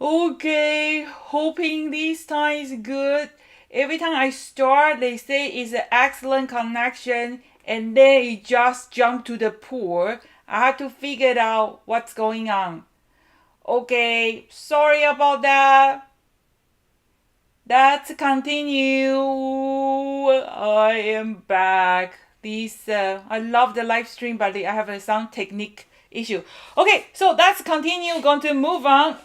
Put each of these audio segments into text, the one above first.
Okay, hoping this time is good. Every time I start, they say it's an excellent connection, and then it just jumped to the pool. I have to figure out what's going on. Okay, sorry about that. Let's continue. I am back. I love the live stream, but I have a sound technique issue. Okay, so let's continue. Going to move on.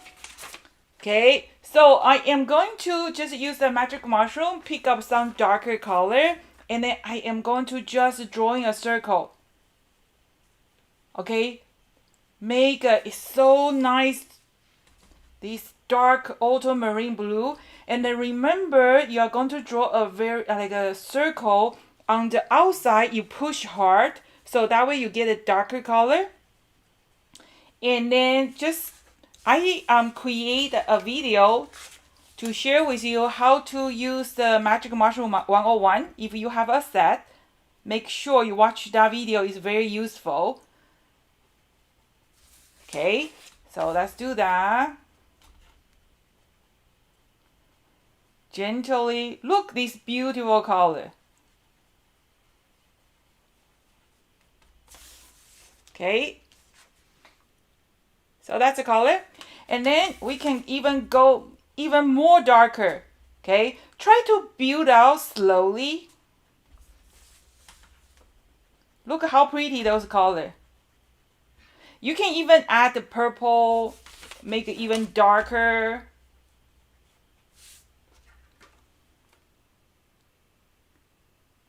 Okay, so I am going to just use the magic mushroom, pick up some darker color, and then I am going to just drawing a circle. Okay, make it so nice. This dark ultramarine blue, and then remember you are going to draw a very like a circle on the outside. You push hard, so that way you get a darker color. And then just I create a video to share with you how to use the Magic Mushroom 101. If you have a set, make sure you watch that video. It's very useful. Okay, so let's do that. Gently look this beautiful color. Okay, so that's the color, and then we can even go even more darker. Okay, try to build out slowly. Look how pretty those color. You can even add the purple, make it even darker.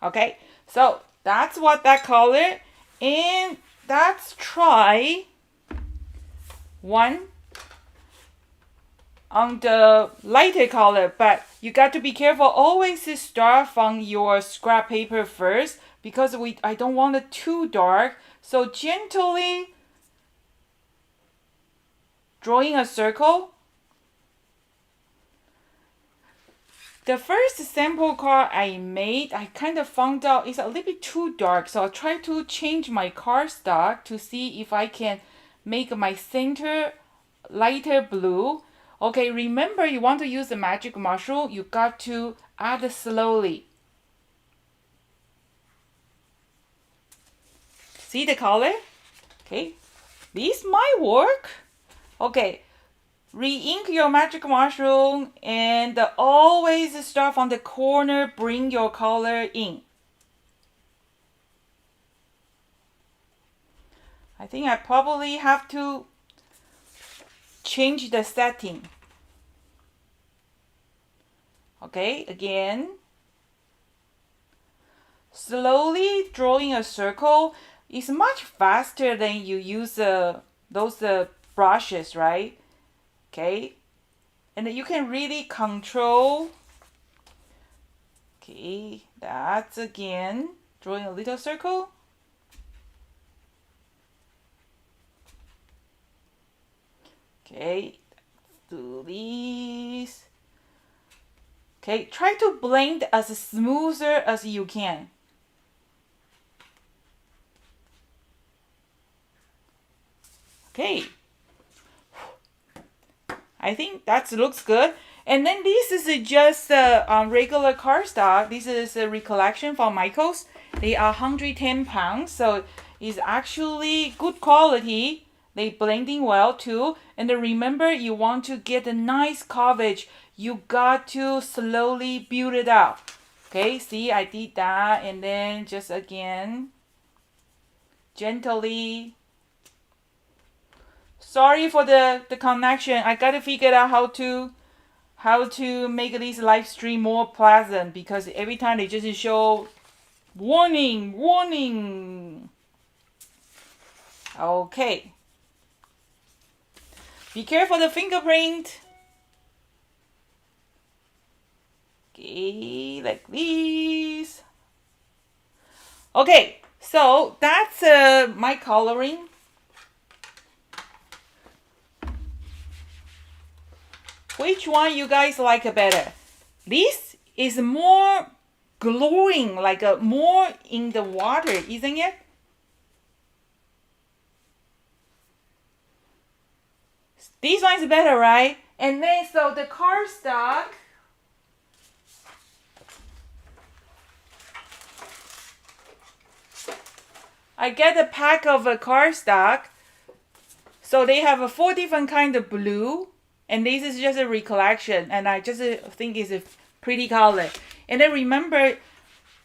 Okay, so that's what that color, and let's try one on the lighter color, but you got to be careful. Always start from your scrap paper first, because I don't want it too dark. So gently drawing a circle. The first sample card I made, I kind of found out it's a little bit too dark, so I'll try to change my cardstock to see if I can make my center lighter blue. Okay, remember you want to use the magic mushroom, you got to add slowly. See the color? Okay, this might work. Okay, re-ink your magic mushroom and always start from the corner, bring your color in. I think I probably have to change the setting. Okay, again. Slowly drawing a circle is much faster than you use those brushes, right? Okay, and you can really control. Okay, that's again drawing a little circle. Okay, do this. Okay, try to blend as smoother as you can. Okay, I think that looks good. And then this is just a regular cardstock. This is a recollection from Michaels. They are 110 pounds, so it's actually good quality. They blending well too. And then remember, you want to get a nice coverage. You got to slowly build it up. Okay, see, I did that, and then just again, gently. Sorry for the connection. I gotta figure out how to make this live stream more pleasant, because every time they just show warning, warning. Okay. Be careful the fingerprint. Okay, like this. Okay, so that's my coloring. Which one you guys like better? This is more glowing, like more in the water, isn't it? This one is better, right? And then, so the cardstock, I get a pack of a cardstock. So they have a 4 different kind of blue, and this is just a recollection, and I just think it's a pretty color. And then remember,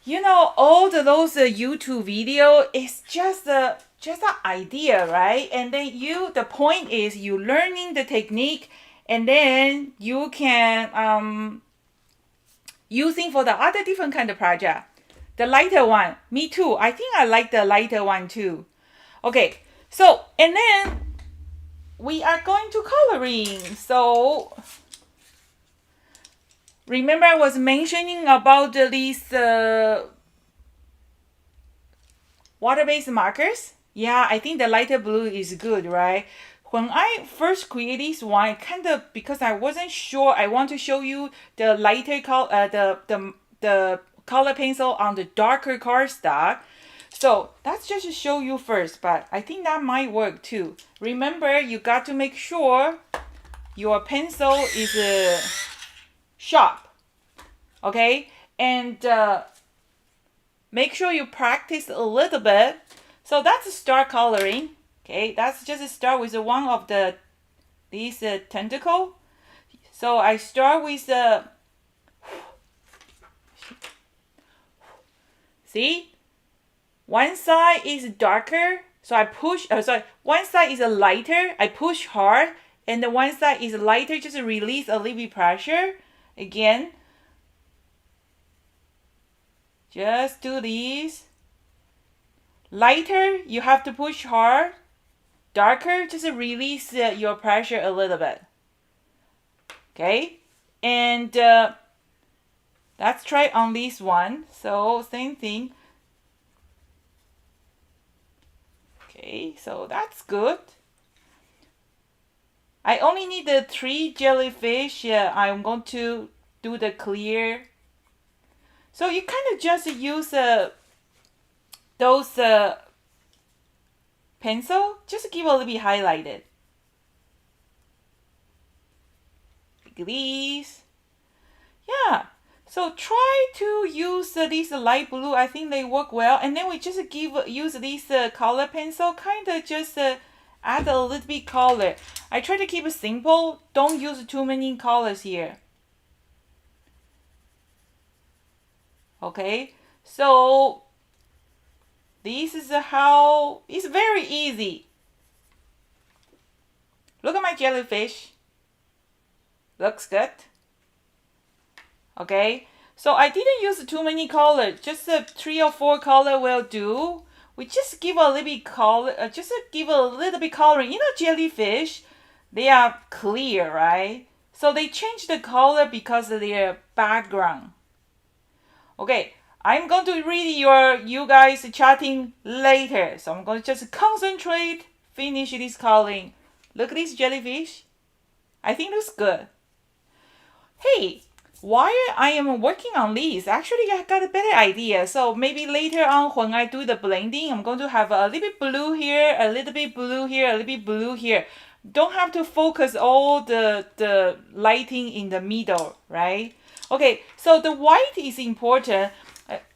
you know, all those YouTube video is just an idea, right? And then the point is you learning the technique, and then you can using for the other different kind of project. The lighter one, me too. I think I like the lighter one too. Okay, so and then we are going to coloring. So remember I was mentioning about these water-based markers. Yeah, I think the lighter blue is good, right? When I first created this one, kind of because I wasn't sure, I want to show you the lighter color, the color pencil on the darker cardstock. So that's just to show you first, but I think that might work too. Remember, you got to make sure your pencil is sharp, okay? And make sure you practice a little bit. So that's start coloring. Okay, that's just start with one of these tentacle. So I start with see, one side is darker, so I push. One side is lighter. I push hard, and the one side is lighter. Just release a little bit pressure. Again, just do this. Lighter, you have to push hard. Darker, just release your pressure a little bit. Okay, and let's try on this one. So same thing. Okay, so that's good. I only need the 3 jellyfish. I'm going to do the clear. So you kind of just use those pencil, just give a little bit highlighted. Like these. Yeah. So try to use these light blue. I think they work well. And then we just use this color pencil, kind of just add a little bit color. I try to keep it simple. Don't use too many colors here. Okay. So this is how it's very easy. Look at my jellyfish. Looks good. Okay, so I didn't use too many colors, just 3 or 4 color will do. We just give a little bit color, coloring. You know, jellyfish, they are clear, right? So they change the color because of their background. Okay, I'm going to read you guys chatting later, so I'm going to just concentrate, finish this coloring. Look at this jellyfish. I think it looks good. Hey, while I am working on these, actually I got a better idea. So maybe later on when I do the blending, I'm going to have a little bit blue here, a little bit blue here, a little bit blue here. Don't have to focus all the lighting in the middle, right? Okay, so the white is important.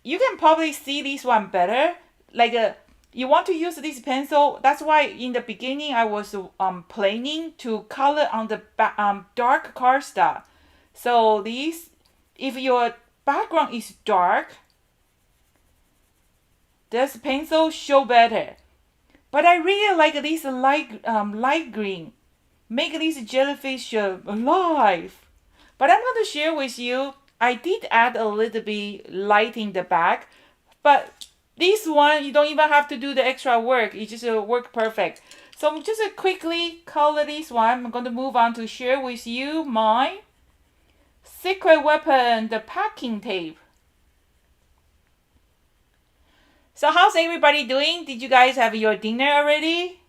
You can probably see this one better. Like you want to use this pencil. That's why in the beginning I was planning to color on the dark cardstock. So this, if your background is dark, this pencil show better. But I really like this light green. Make this jellyfish alive. But I'm going to share with you, I did add a little bit light in the back. But this one, you don't even have to do the extra work. It just work perfect. So I'm just quickly color this one. I'm going to move on to share with you my secret weapon, the packing tape. So how's everybody doing? Did you guys have your dinner already?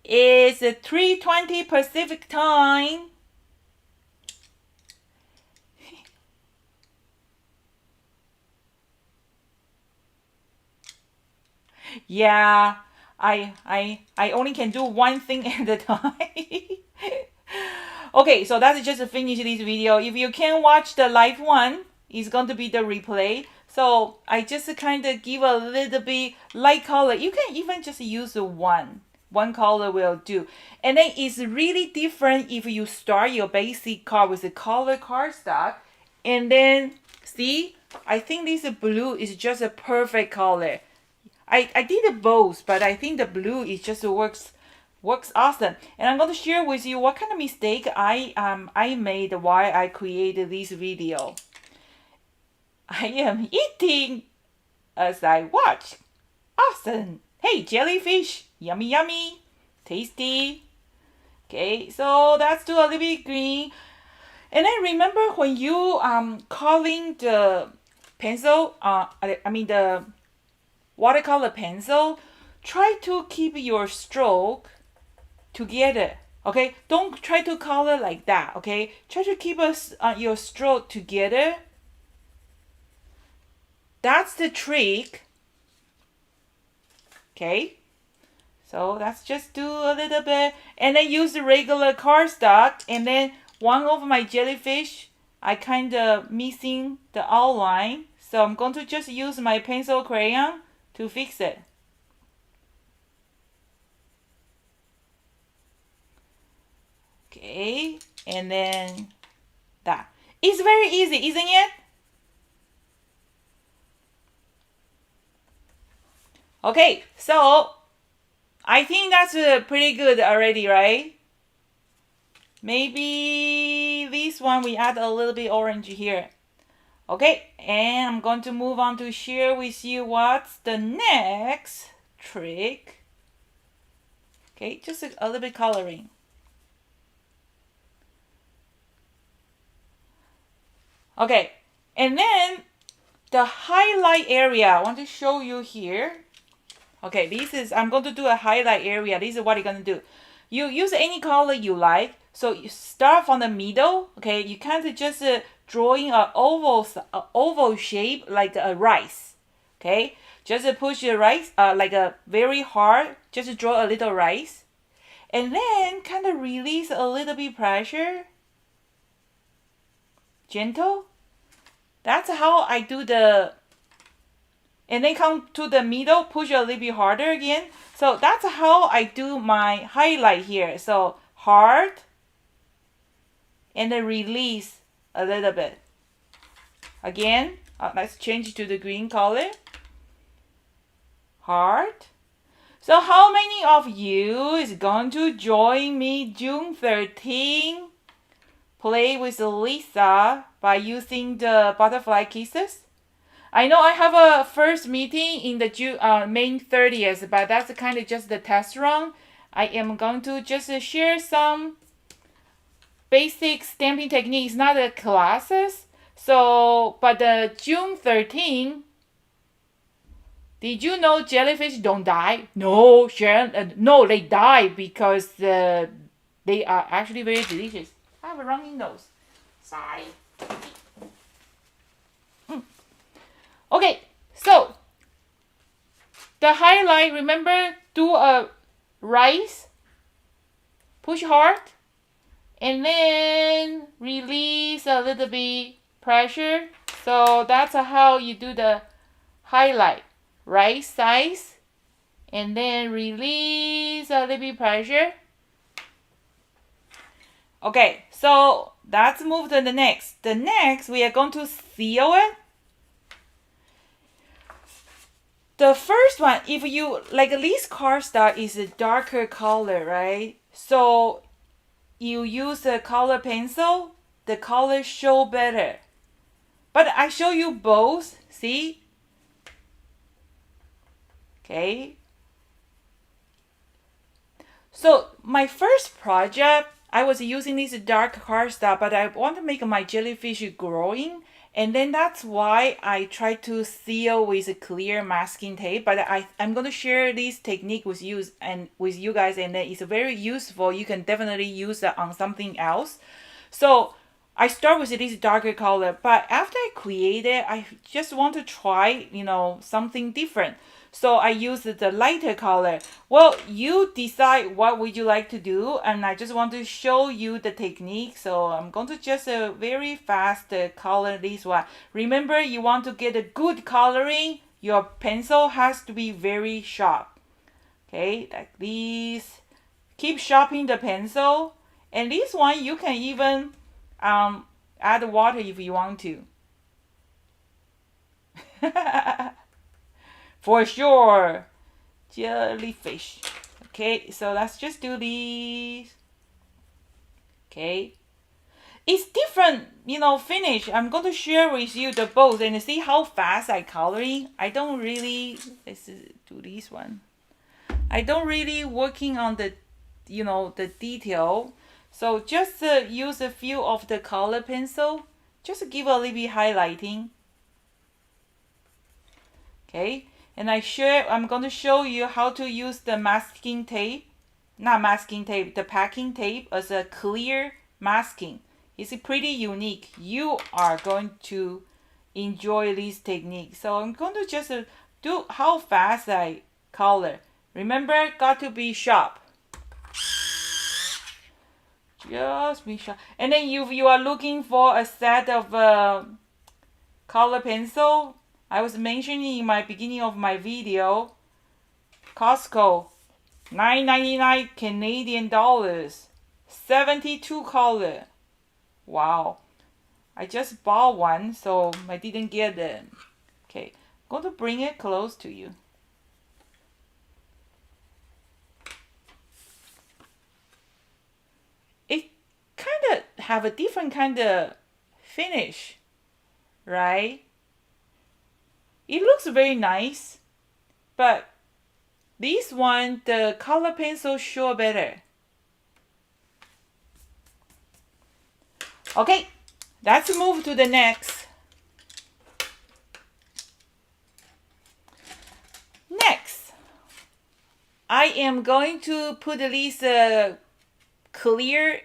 It's 3:20 Pacific time. Yeah, I only can do one thing at a time. Okay, so that's just to finish this video. If you can't watch the live one, it's going to be the replay. So I just kind of give a little bit light color. You can even just use one color will do. And then it's really different if you start your basic card with the color cardstock. And then, see, I think this blue is just a perfect color. I did both, but I think the blue is just works awesome. And I'm going to share with you what kind of mistake I made while I created this video. I am eating as I watch. Awesome. Hey, jellyfish. Yummy, yummy. Tasty. Okay, so let's do a little bit green. And then remember when you coloring the pencil, the watercolor pencil, try to keep your stroke together. Okay, don't try to color like that. Okay, try to keep your stroke together. That's the trick. Okay, so let's just do a little bit, and then use the regular cardstock. And then one of my jellyfish, I kind of missing the outline, so I'm going to just use my pencil crayon to fix it. Okay, and then that. It's very easy, isn't it? Okay, so I think that's pretty good already, right? Maybe this one we add a little bit orange here. Okay, and I'm going to move on to share with you what's the next trick. Okay, just a little bit coloring. Okay, and then the highlight area, I want to show you here. Okay, I'm going to do a highlight area. This is what you're going to do. You use any color you like. So you start from the middle. Okay, you kind of just drawing an oval shape like a rice. Okay, just push the rice like a very hard. Just draw a little rice, and then kind of release a little bit pressure. Gentle. That's how I do the. And then come to the middle, push a little bit harder again. So that's how I do my highlight here. So hard, and then release a little bit. Again, let's change to the green color. Hard. So how many of you is going to join me June 13? Play with Lisa by using the butterfly kisses. I know I have a first meeting in the May 30th, but that's kind of just the test run. I am going to just share some basic stamping techniques, not the classes. So, but the June 13th, did you know jellyfish don't die? No, Sharon, no, they die because they are actually very delicious. I have a running nose. Sorry. Okay, so the highlight, remember, do a rise, push hard, and then release a little bit pressure. So that's how you do the highlight. Right size, and then release a little bit pressure. Okay, so let's move to the next. The next, we are going to seal it. The first one, if you, like this cardstock is a darker color, right? So you use a color pencil, the color show better. But I show you both, see? Okay. So my first project, I was using this dark cardstock, but I want to make my jellyfish growing. And then that's why I try to seal with a clear masking tape. But I'm going to share this technique with you guys, and then it's very useful. You can definitely use that on something else. So I start with this darker color, but after I create it, I just want to try, something different. So I use the lighter color. Well, you decide what would you like to do, and I just want to show you the technique. So I'm going to just very fast color this one. Remember, you want to get a good coloring, your pencil has to be very sharp. Okay, like this. Keep sharpening the pencil. And this one, you can even add water if you want to. For sure. Jellyfish. Okay, so let's just do these. Okay. It's different, finish. I'm going to share with you the both and see how fast I coloring. I don't really, let's do this one. I don't really working on the, the detail. So just use a few of the color pencil. Just give a little bit highlighting. Okay, and I'm going to show you how to use the masking tape. Not masking tape, the packing tape as a clear masking. It's pretty unique. You are going to enjoy this technique. So I'm going to just do how fast I color. Remember, got to be sharp. Just be sharp. And then if you are looking for a set of color pencil, I was mentioning in my beginning of my video, Costco, $9.99 Canadian dollars, 72 color. Wow. I just bought one, so I didn't get it. Okay, I'm going to bring it close to you. It kind of have a different kind of finish, right? It looks very nice, but this one, the color pencil show better. Okay, let's move to the next. Next, I am going to put this clear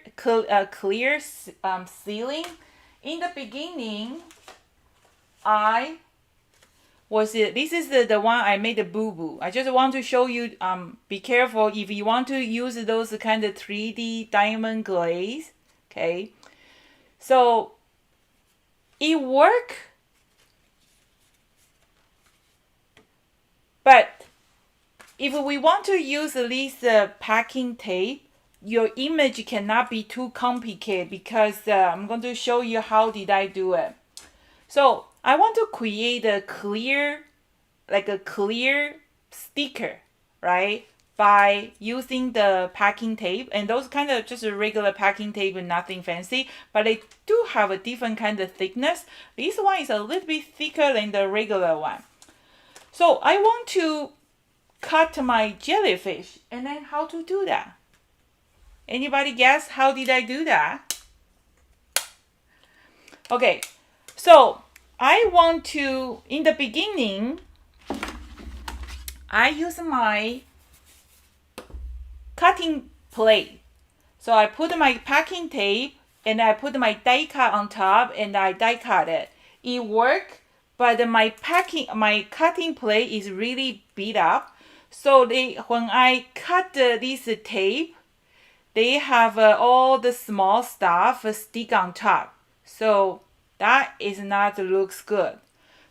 ceiling. In the beginning, this is the one I made a boo-boo. I just want to show you, be careful if you want to use those kind of 3D diamond glaze, okay? So, it works, but if we want to use this packing tape, your image cannot be too complicated because I'm going to show you how did I do it. So, I want to create a clear sticker, right? By using the packing tape, and those kind of just a regular packing tape and nothing fancy, but they do have a different kind of thickness. This one is a little bit thicker than the regular one. So I want to cut my jellyfish, and then how to do that? Anybody guess how did I do that? Okay, so I want to, in the beginning, I use my cutting plate. So I put my packing tape and I put my die cut on top and I die cut it. It worked, but my cutting plate is really beat up. So when I cut this tape, they have all the small stuff stick on top. So that is not looks good.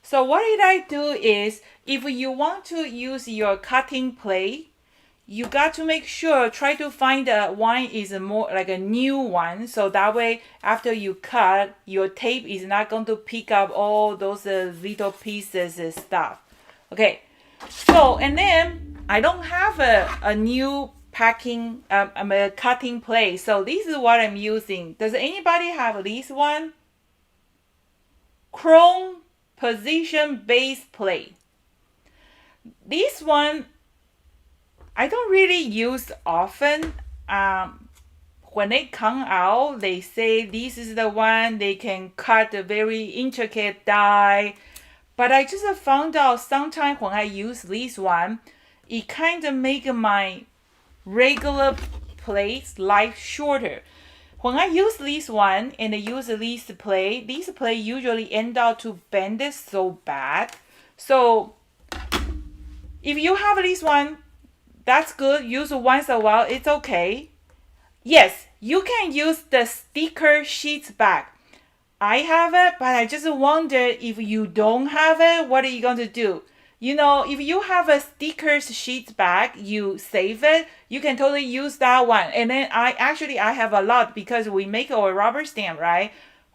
So what did I do is, if you want to use your cutting plate, you got to make sure, try to find one is more like a new one. So that way, after you cut, your tape is not going to pick up all those little pieces and stuff. Okay, so, and then I don't have a new cutting plate. So this is what I'm using. Does anybody have this one? Chrome position base plate. This one I don't really use often. When they come out, they say this is the one they can cut a very intricate die. But I just found out sometimes when I use this one, it kind of make my regular plates life shorter. When I use this one and I use this plate usually end up to bend it so bad. So If you have this one, that's good. Use it once a while. It's okay. Yes, you can use the sticker sheets back. I have it, but I just wonder if you don't have it, what are you going to do? You know, if you have a stickers sheets back, you save it, you can totally use that one. And then I have a lot because we make our rubber stamp, right?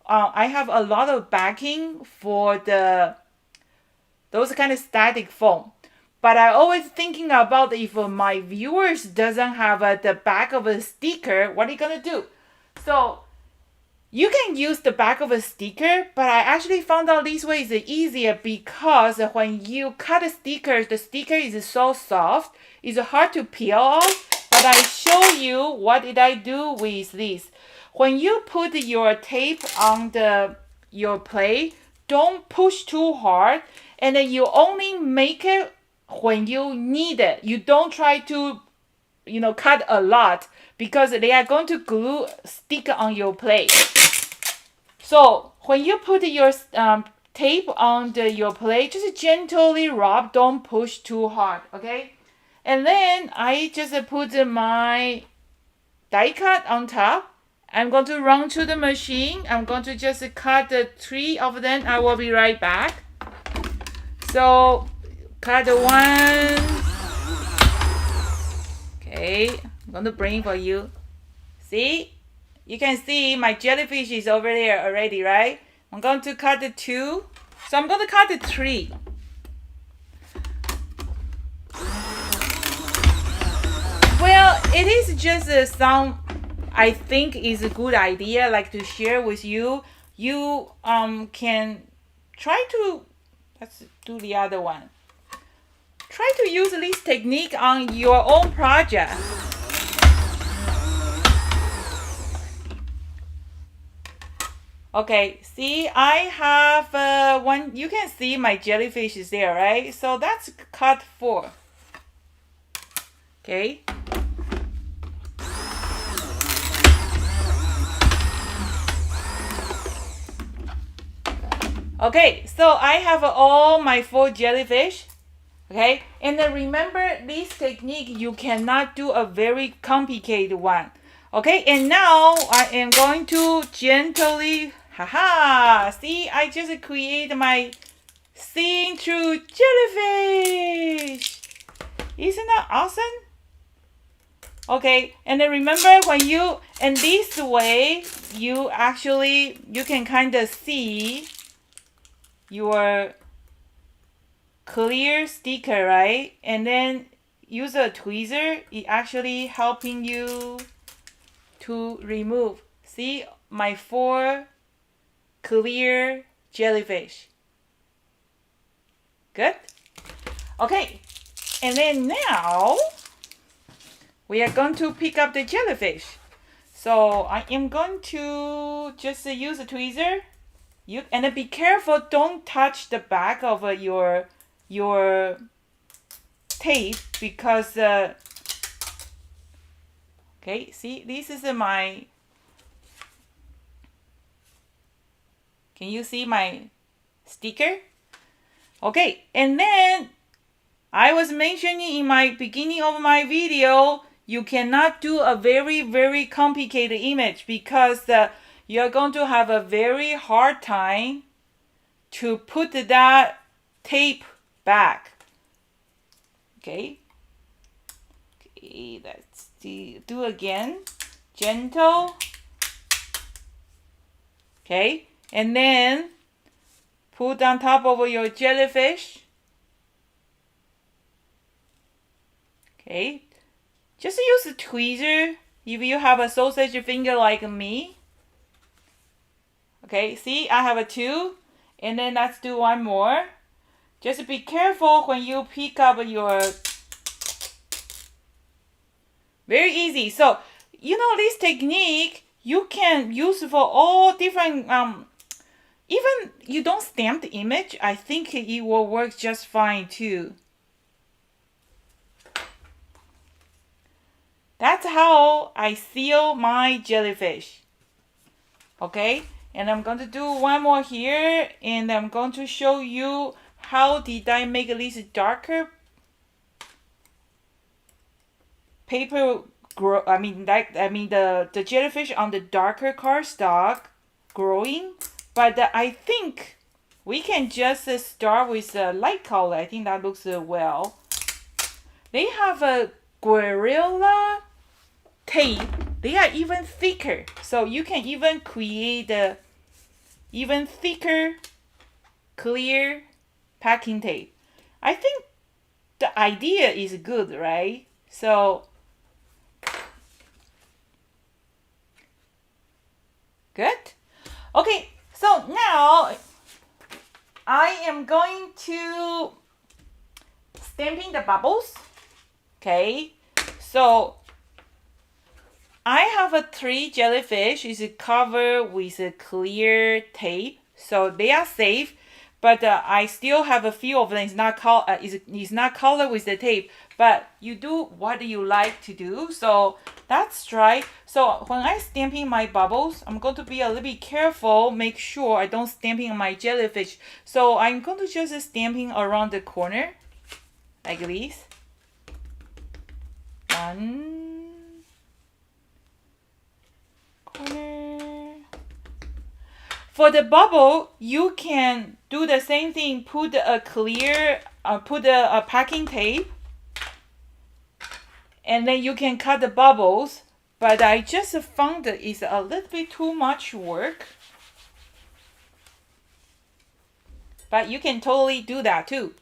I have a lot of backing for those kind of static foam. But I always thinking about if my viewers doesn't have the back of a sticker, what are you gonna do? So you can use the back of a sticker, but I actually found out this way is easier because when you cut a sticker, the sticker is so soft, it's hard to peel off. But I show you what did I do with this. When you put your tape on your plate, don't push too hard, and then you only make it when you need it. You don't try to, cut a lot because they are going to stick on your plate. So when you put your tape on your plate, just gently rub, don't push too hard, okay? And then I just put my die cut on top. I'm going to run to the machine. I'm going to just cut the 3 of them. I will be right back. So cut one. Okay, I'm going to bring for you. See? You can see my jellyfish is over there already, right? I'm going to cut the 2. So I'm going to cut the 3. Well, it is just some I think is a good idea, like to share with you. You can try to, let's do the other one. Try to use this technique on your own project. Okay, see, I have one. You can see my jellyfish is there, right? So that's cut 4. Okay. Okay, so I have all my 4 jellyfish. Okay, and then remember this technique, you cannot do a very complicated one. Okay, and now I am going to gently, see, I just create my see-through jellyfish. Isn't that awesome? Okay, and then remember and this way, you can kind of see your clear sticker, right? And then use a tweezer. It actually helping you to remove. See my 4 clear jellyfish. Good. Okay, and then now we are going to pick up the jellyfish. So I am going to just use a tweezer. And then be careful, don't touch the back of your tape because okay, see, this is my, can you see my sticker? Okay, and then I was mentioning in my beginning of my video, you cannot do a very, very complicated image because you're going to have a very hard time to put that tape back. Okay, let's do again. Gentle. Okay, and then put on top of your jellyfish. Okay, just use a tweezer if you have a sausage finger like me. Okay, see, I have a 2, and then let's do one more. Just be careful when you pick up your, very easy. So, this technique, you can use for all different, even you don't stamp the image, I think it will work just fine too. That's how I seal my jellyfish. Okay, and I'm going to do one more here, and I'm going to show you how did I make this darker. paper grow. The jellyfish on the darker cardstock growing, but I think we can just start with a light color. I think that looks well. They have a Gorilla tape. They are even thicker, so you can even create a even thicker, clear packing tape. I think the idea is good, right? So good. Okay, so now I am going to stamping the bubbles. Okay, so I have a 3 jellyfish is covered with a clear tape, so they are safe. But I still have a few of them. It's not colored with the tape. But you do what you like to do. So let's try. So when I stamping my bubbles, I'm going to be a little bit careful. Make sure I don't stamping my jellyfish. So I'm going to just stamping around the corner, like this. 1 corner. For the bubble, you can do the same thing. Put a packing tape, and then you can cut the bubbles. But I just found that it's a little bit too much work. But you can totally do that too.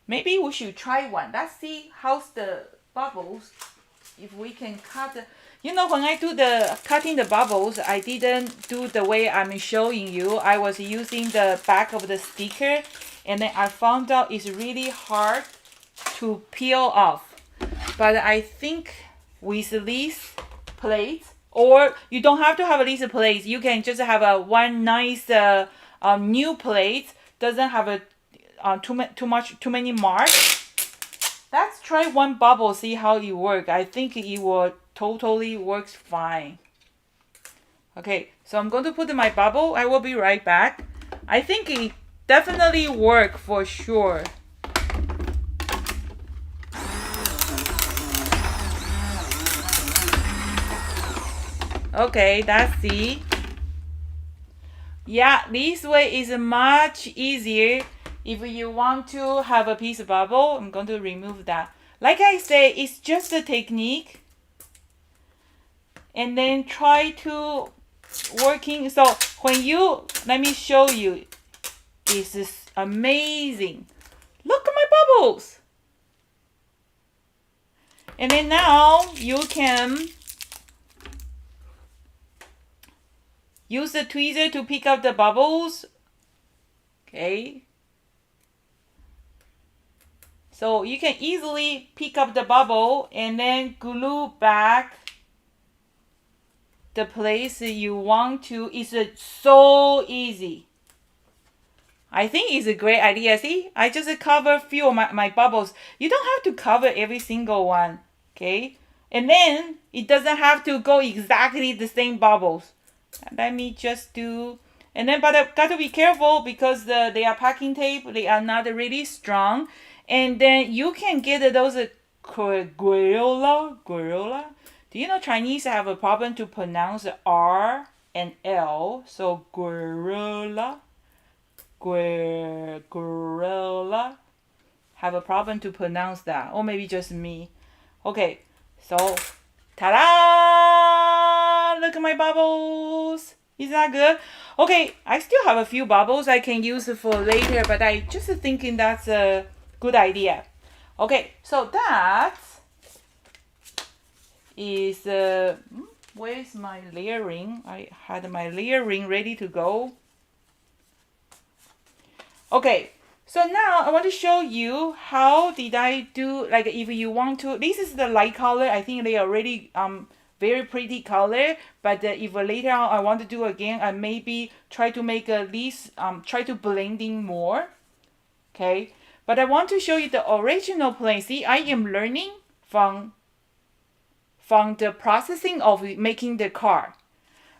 Maybe we should try one. Let's see how's the bubbles. If we can cut the, when I do the cutting the bubbles, I didn't do the way I'm showing you. I was using the back of the sticker, and then I found out it's really hard to peel off. But I think with these plates, or you don't have to have these plates, you can just have a one nice new plate, doesn't have a too many marks. Let's try one bubble, see how it works. I think it will totally works fine. Okay, so I'm going to put in my bubble. I will be right back. I think it definitely works for sure. Okay, let's see. Yeah, this way is much easier. If you want to have a piece of bubble, I'm going to remove that. Like I say, it's just a technique. And then try to working. So when you, let me show you. This is amazing. Look at my bubbles. And then now you can use the tweezer to pick up the bubbles. Okay. So you can easily pick up the bubble and then glue back the place you want to. It's so easy. I think it's a great idea. See, I just cover a few of my bubbles. You don't have to cover every single one, okay? And then it doesn't have to go exactly the same bubbles. Let me just do, and then, but I've got to be careful because they are packing tape. They are not really strong. And then you can get those gorilla. Do you know Chinese have a problem to pronounce R and L? So gorilla, gorilla, have a problem to pronounce that, or maybe just me. Okay, so ta-da! Look at my bubbles. Is that good? Okay, I still have a few bubbles I can use for later, but I just thinking that's a good idea. Okay, so that is where's my layering? I had my layering ready to go. Okay, so now I want to show you how did I do, like if you want to, this is the light color. I think they are already very pretty color, but if later on I want to do again, I maybe try to make these, try to blending more. Okay, but I want to show you the original plane. See, I am learning from the processing of making the car.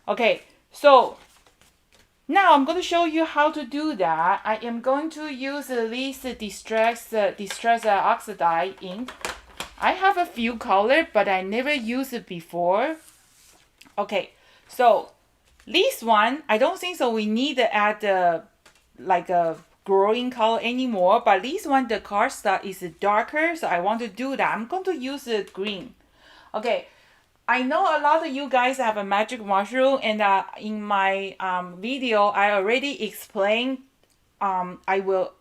Okay, so Now I'm going to show you how to do that. I am going to use this distress oxide ink. I have a few color, but I never used it before. Okay, so this one, I don't think so we need to add like a growing color anymore, but this one, the cardstock is darker, so I want to do that. I'm going to use the green. Okay, I know a lot of you guys have a magic mushroom, and in my video, I already explained. I will,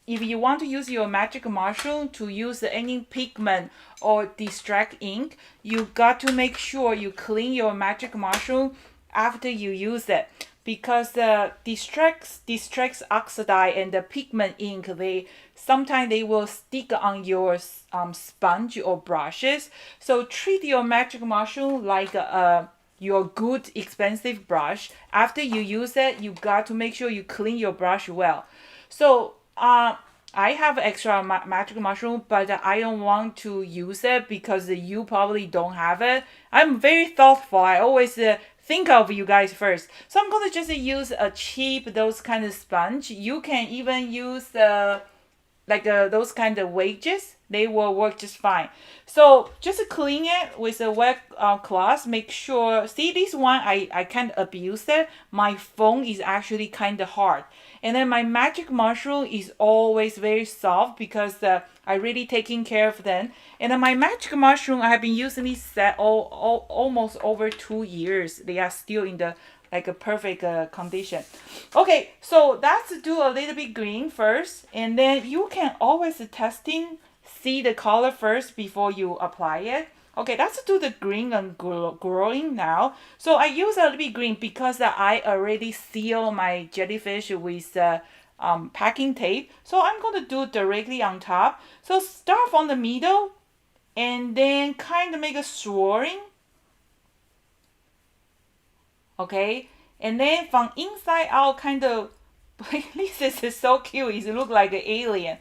if you want to use your magic mushroom to use any pigment or distract ink, you got to make sure you clean your magic mushroom after you use it, because the distracts oxide and the pigment ink, sometimes they will stick on your sponge or brushes. So treat your magic mushroom like your good expensive brush. After you use it, you got to make sure you clean your brush well. So I have extra magic mushroom, but I don't want to use it because you probably don't have it. I'm very thoughtful. I always think of you guys first. So I'm going to just use a cheap, those kind of sponge. You can even use those kind of wedges. They will work just fine. So just clean it with a wet cloth. Make sure, see this one, I kind of abuse it. My phone is actually kind of hard. And then my magic mushroom is always very soft because I really taking care of them. And then my magic mushroom, I have been using this set almost over 2 years. They are still in the like a perfect condition. Okay, so let's do a little bit green first, and then you can always testing, see the color first before you apply it. Okay, let's do the green and growing now. So I use a little bit green because I already seal my jellyfish with packing tape. So I'm going to do directly on top. So start from the middle and then kind of make a swirling. Okay, and then from inside out, kind of, this is so cute. It looks like an alien.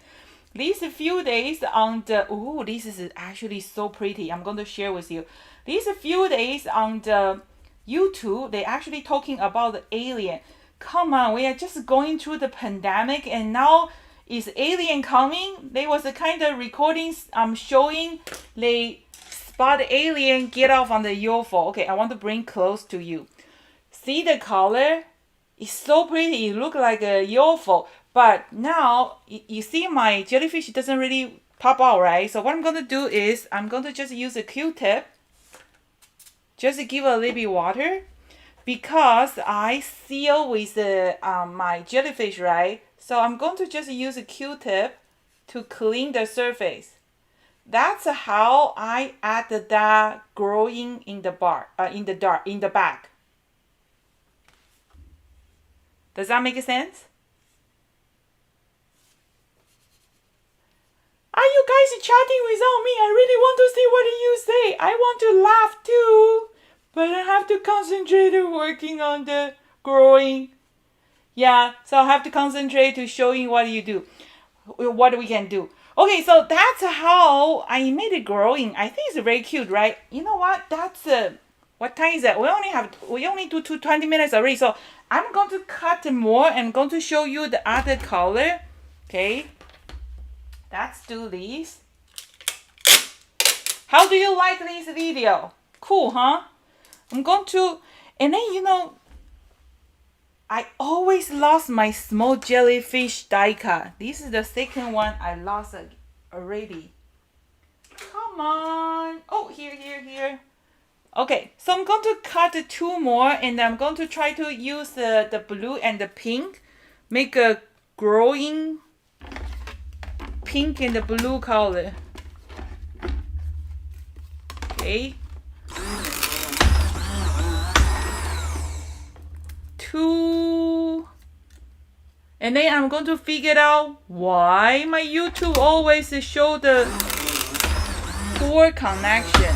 These few days on the, oh, this is actually so pretty. I'm going to share with you. These few days on the YouTube, they actually talking about the alien. Come on, we are just going through the pandemic, and now is alien coming? There was a kind of recordings showing they spot the alien get off on the UFO. Okay, I want to bring close to you. See the color? It's so pretty. It looks like a UFO. But now, you see my jellyfish doesn't really pop out, right? So what I'm going to do is, I'm going to just use a Q-tip. Just to give a little bit water. Because I seal with my jellyfish, right? So I'm going to just use a Q-tip to clean the surface. That's how I add that growing in the in the back. Does that make sense? Are you guys chatting without me? I really want to see what you say. I want to laugh too, but I have to concentrate on working on the growing. Yeah, so I have to concentrate to showing what you do, what we can do. Okay, so that's how I made it growing. I think it's very cute, right? You know what? That's what time is it? We only do 20 minutes already. So I'm going to cut more and going to show you the other color. Okay. Let's do this. How do you like this video? Cool, huh? I'm going to, and then I always lost my small jellyfish die cut. This is the second one I lost already. Come on. Oh, here. Okay, so I'm going to cut 2 more, and I'm going to try to use the blue and the pink. Make a growing pink and the blue color. Okay. 2. And then I'm going to figure out why my YouTube always show the poor connection.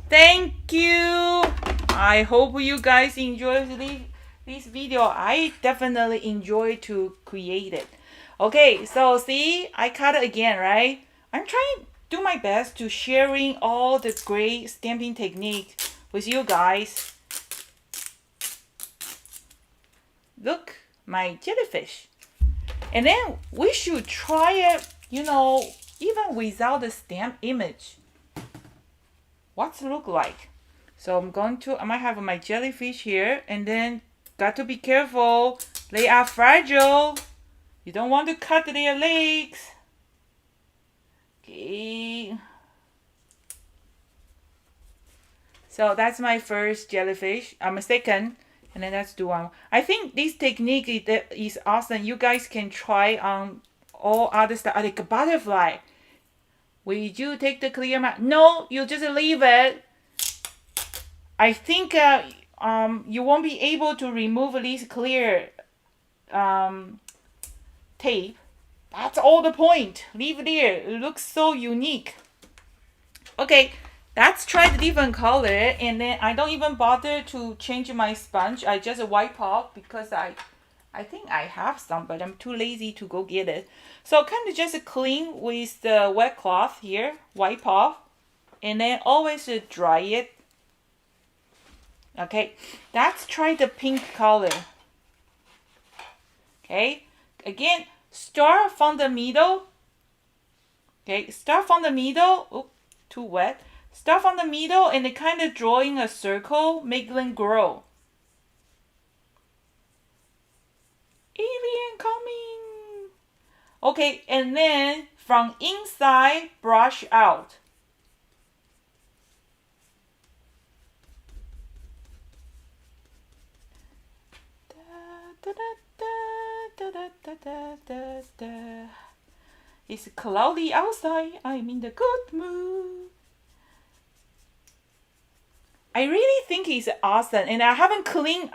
Thank you. I hope you guys enjoy this video. I definitely enjoy to create it. Okay, so see, I cut it again, right? I'm trying to do my best to sharing all the great stamping technique with you guys. look, my jellyfish. And then we should try it, you know, even without the stamp image. What's it look like? So I might have my jellyfish here, and then got to be careful. They are fragile. You don't want to cut their legs. Okay. So that's my first jellyfish. I'm a second. And then let's do one. I think this technique is awesome. You guys can try on all other stuff. Like a butterfly. Will you take the clear mat? No, you just leave it. I think you won't be able to remove this clear tape. That's all the point. Leave it there. It looks so unique. Okay. Let's try the different color, and then I don't even bother to change my sponge. I just wipe off because I think I have some, but I'm too lazy to go get it. So kind of just clean with the wet cloth here, wipe off, and then always dry it. Okay, let's try the pink color. Okay, again, start from the middle. Okay, start from the middle. Oops, too wet. Start from the middle and then kind of drawing a circle, make them grow. Alien coming. Okay, and then from inside, brush out. It's cloudy outside. I'm in the good mood. I really think it's awesome, and I haven't cleaned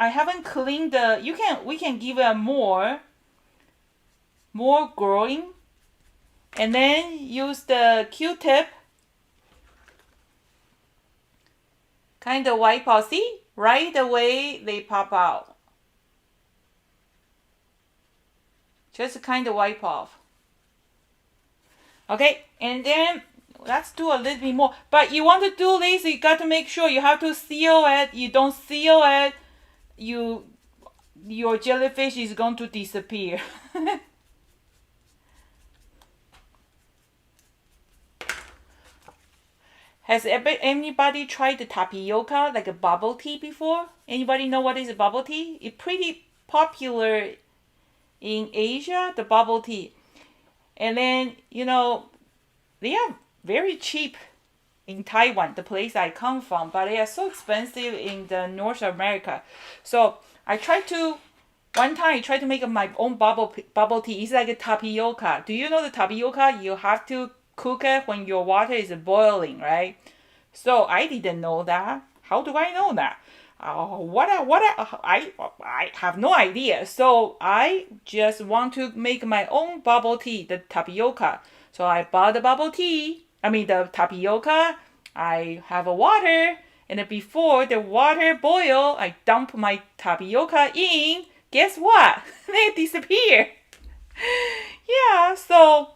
the. We can give it more growing, and then use the Q-tip, kind of wipe out. See, right away they pop out. Just kind of wipe off. Okay, and then let's do a little bit more. But you want to do this, you got to make sure you have to seal it. You don't seal it, your jellyfish is going to disappear. Has anybody tried the tapioca, like a bubble tea before? Anybody know what is a bubble tea? It's pretty popular in Asia, the bubble tea. And then, you know, they are very cheap in Taiwan, the place I come from, but they are so expensive in the North America. So one time I tried to make my own bubble tea. It's like a tapioca. Do you know the tapioca? You have to cook it when your water is boiling, right? So I didn't know that. How do I know that? I have no idea. So I just want to make my own bubble tea, the tapioca. So I bought the tapioca. I have a water, and then before the water boil, I dump my tapioca in. Guess what? They disappear. Yeah, so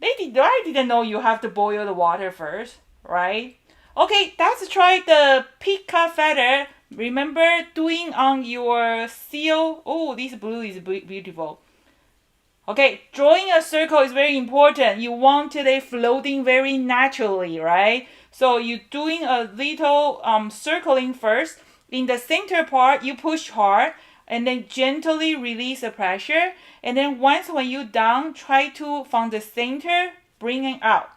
I didn't know you have to boil the water first, right? Okay, let's try the Pika feather. Remember doing on your seal. Oh, this blue is beautiful. Okay, drawing a circle is very important. You want it floating very naturally, right? So you're doing a little circling first. In the center part, you push hard and then gently release the pressure. And then when you're done, try to, from the center, bring it out.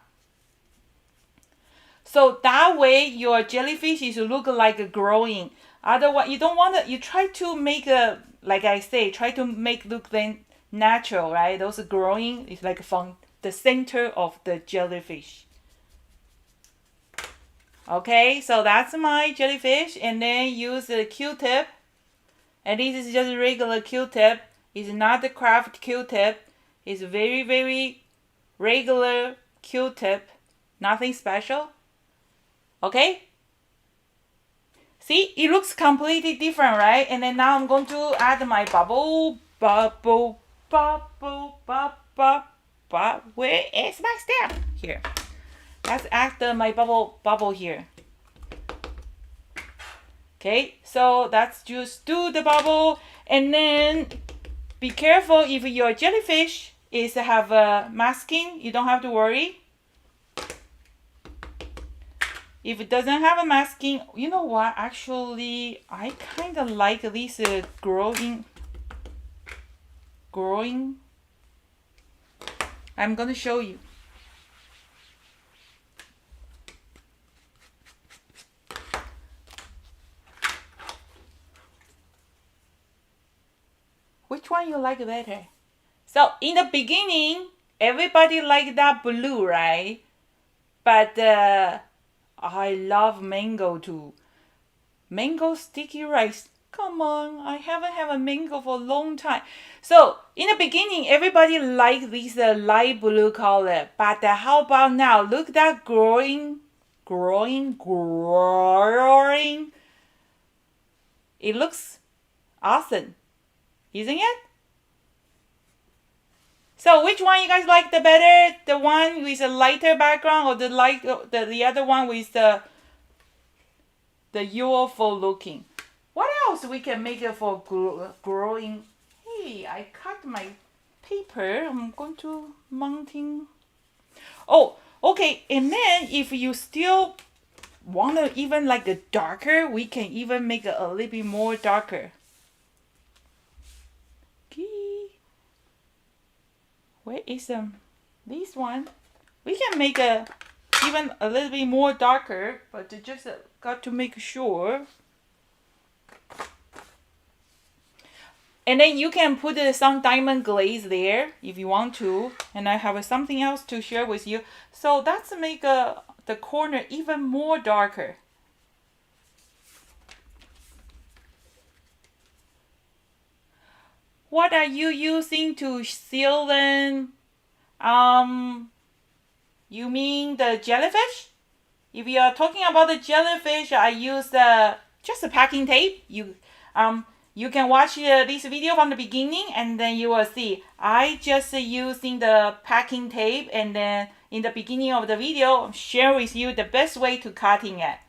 So that way your jellyfish is look like growing. Otherwise, you don't want to, you try to make like I say, try to make look then natural, right? Those growing is like from the center of the jellyfish. Okay, so that's my jellyfish, and then use the Q-tip. And this is just a regular Q-tip. It's not the craft Q-tip. It's very, very regular Q-tip. Nothing special. Okay? See, it looks completely different, right? And then now I'm going to add my bubble. Where is my stamp? Here. Let's add my bubble here. Okay, so that's just do the bubble, and then be careful if your jellyfish is have a masking, you don't have to worry. If it doesn't have a masking, you know what? Actually, I kind of like this growing. I'm gonna show you. Which one you like better? So in the beginning, everybody liked that blue, right? But I love mango too. Mango sticky rice. Come on, I haven't had a mango for a long time. So in the beginning, everybody liked this light blue color. But how about now? Look at that growing. It looks awesome, isn't it? So which one you guys like the better? The one with a lighter background, or the other one with the UFO looking? What else we can make it for growing? Hey, I cut my paper. I'm going to mounting. Oh, okay. And then if you still want to even like a darker, we can even make it a little bit more darker. Where is this one? We can make a even a little bit more darker, but just got to make sure. And then you can put some diamond glaze there if you want to. And I have something else to share with you. So that's make the corner even more darker. What are you using to seal them? You mean the jellyfish? If you are talking about the jellyfish, I use just a packing tape. You can watch this video from the beginning, and then you will see I just using the packing tape, and then in the beginning of the video, share with you the best way to cutting it.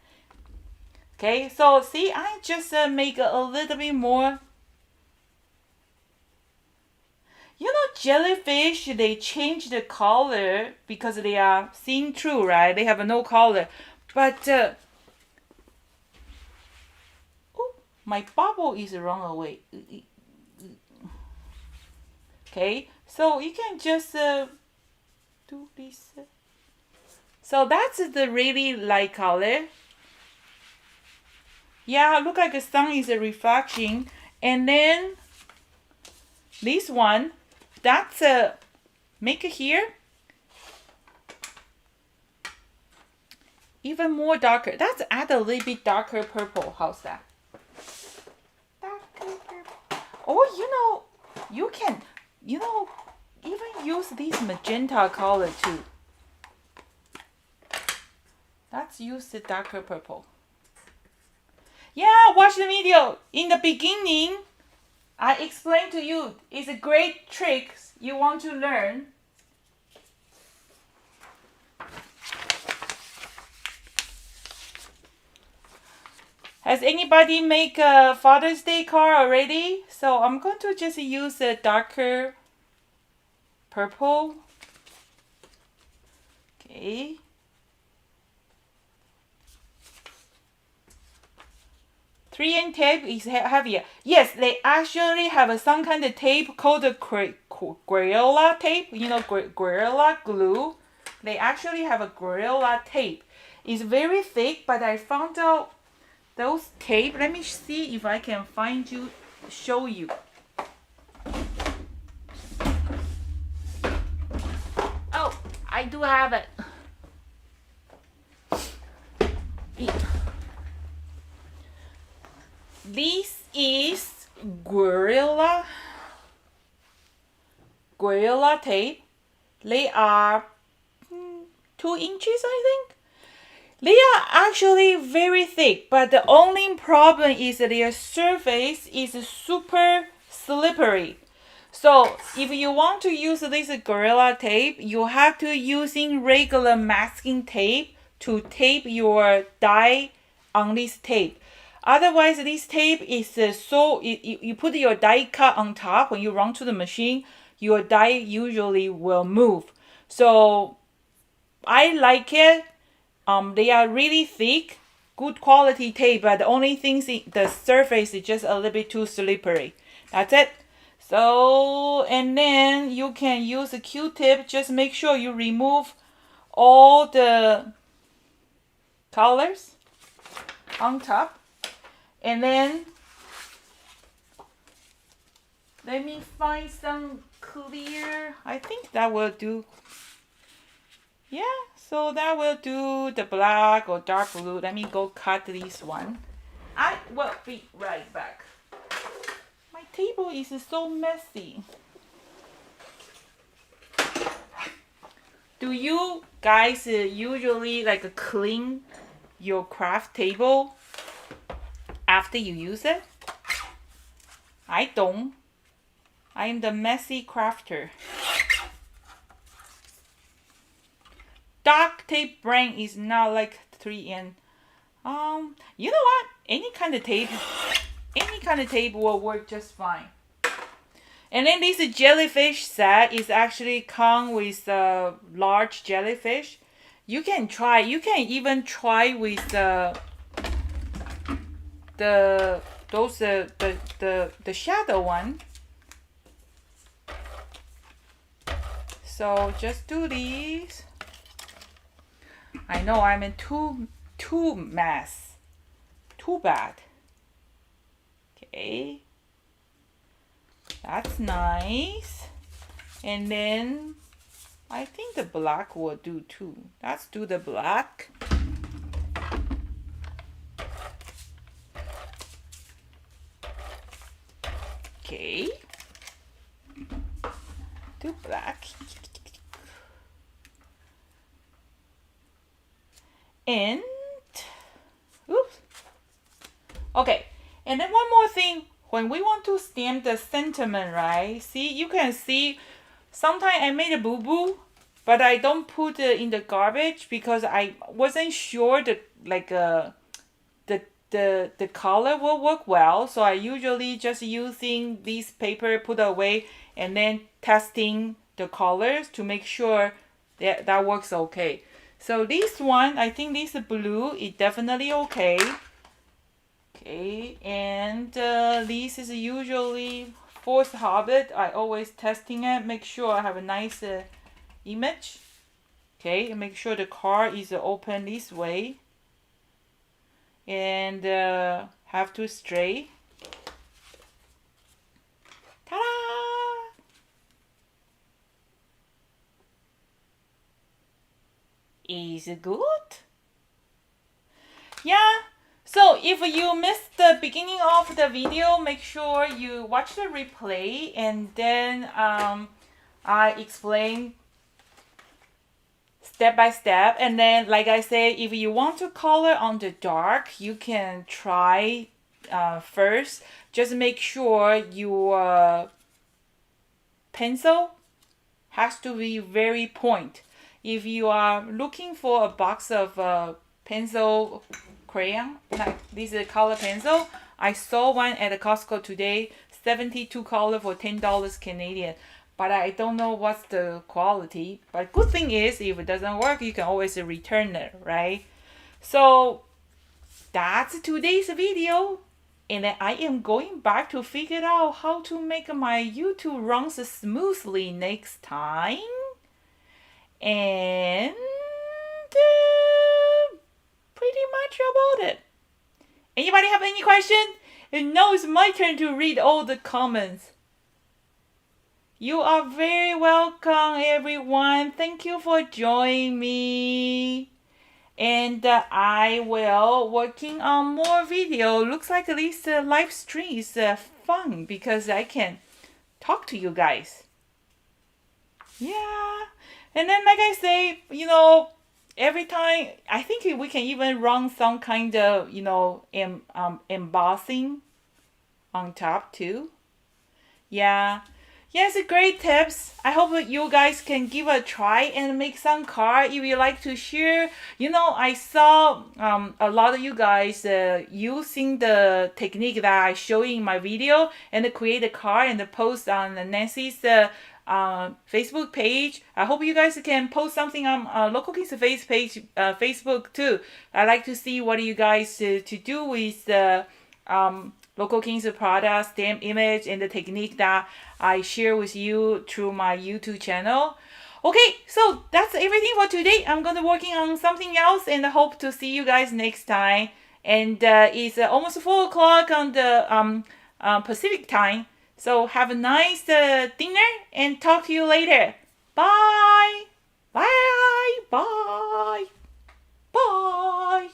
Okay, so see, I just make a little bit more. You know, jellyfish, they change the color because they are seeing through, right? They have no color. But, oh, my bubble is wrong away. Okay, so you can just do this. So that's the really light color. Yeah, look like the sun is reflecting. And then this one, that's make it here even more darker. That's add a little bit darker purple. How's that? Darker purple. Oh, you can, even use this magenta color too. Let's use the darker purple. Yeah, watch the video. In the beginning, I explained to you, it's a great trick you want to learn. Has anybody make a Father's Day card already? So I'm going to just use a darker purple. Okay. .3 tape is heavier. Yes, they actually have some kind of tape called the Gorilla tape. You know, Gorilla glue. They actually have a Gorilla tape. It's very thick, but I found out those tape. Let me see if I can show you. Oh, I do have it. This is Gorilla tape. They are 2 inches, I think. They are actually very thick, but the only problem is that their surface is super slippery. So if you want to use this Gorilla tape, you have to using regular masking tape to tape your die on this tape. Otherwise, this tape is you put your die cut on top when you run to the machine, your die usually will move. So I like it. They are really thick, good quality tape, but the only thing is the surface is just a little bit too slippery. That's it. So, and then you can use a Q-tip. Just make sure you remove all the colors on top. And then let me find some clear. I think that will do. Yeah, so that will do the black or dark blue. Let me go cut this one. I will be right back. My table is so messy. Do you guys usually like clean your craft table after you use it? I don't. I'm the messy crafter. Duct tape brand is not like 3N. You know what? Any kind of tape will work just fine. And then this jellyfish set is actually come with a large jellyfish. You can try. You can even try with the shadow one. So just do these. I know I'm in too mess. Too bad. Okay. That's nice. And then I think the black will do too. Let's do the black. Okay. Do black. And oops. Okay, and then one more thing, when we want to stamp the sentiment, right? See, you can see sometimes I made a boo-boo, but I don't put it in the garbage because I wasn't sure that like the color will work well. So I usually just using this paper put away and then testing the colors to make sure that works okay. So this one, I think this blue is definitely okay. Okay, and this is usually Fourth Hobbit. I always testing it, make sure I have a nice image. Okay, and make sure the car is open this way. And have to stray. Ta-da! Is it good? Yeah. So if you missed the beginning of the video, make sure you watch the replay, and then I explain step by step. And then, like I say, if you want to color on the dark, you can try first. Just make sure your pencil has to be very point. If you are looking for a box of pencil crayon, like this is a color pencil, I saw one at the Costco today, 72 color for $10 Canadian. But I don't know what's the quality. But good thing is, if it doesn't work, you can always return it, right? So that's today's video. And then I am going back to figure out how to make my YouTube runs smoothly next time. And pretty much about it. Anybody have any question? And now it's my turn to read all the comments. You are very welcome, everyone. Thank you for joining me. And I will working on more video. Looks like this live stream is fun because I can talk to you guys. Yeah. And then, like I say, you know, every time, I think we can even run some kind of, you know, embossing on top too. Yeah. Yes, great tips. I hope that you guys can give a try and make some card if you like to share. I saw a lot of you guys using the technique that I show in my video and create a card and post on Nancy's Facebook page. I hope you guys can post something on Local Kings Face page, Facebook too. I like to see what you guys to do with the Local Kings product, stamp image, and the technique that I share with you through my YouTube channel. Okay, so that's everything for today. I'm gonna working on something else and I hope to see you guys next time. And it's almost 4 o'clock on the Pacific time. So have a nice dinner and talk to you later. Bye. Bye. Bye. Bye.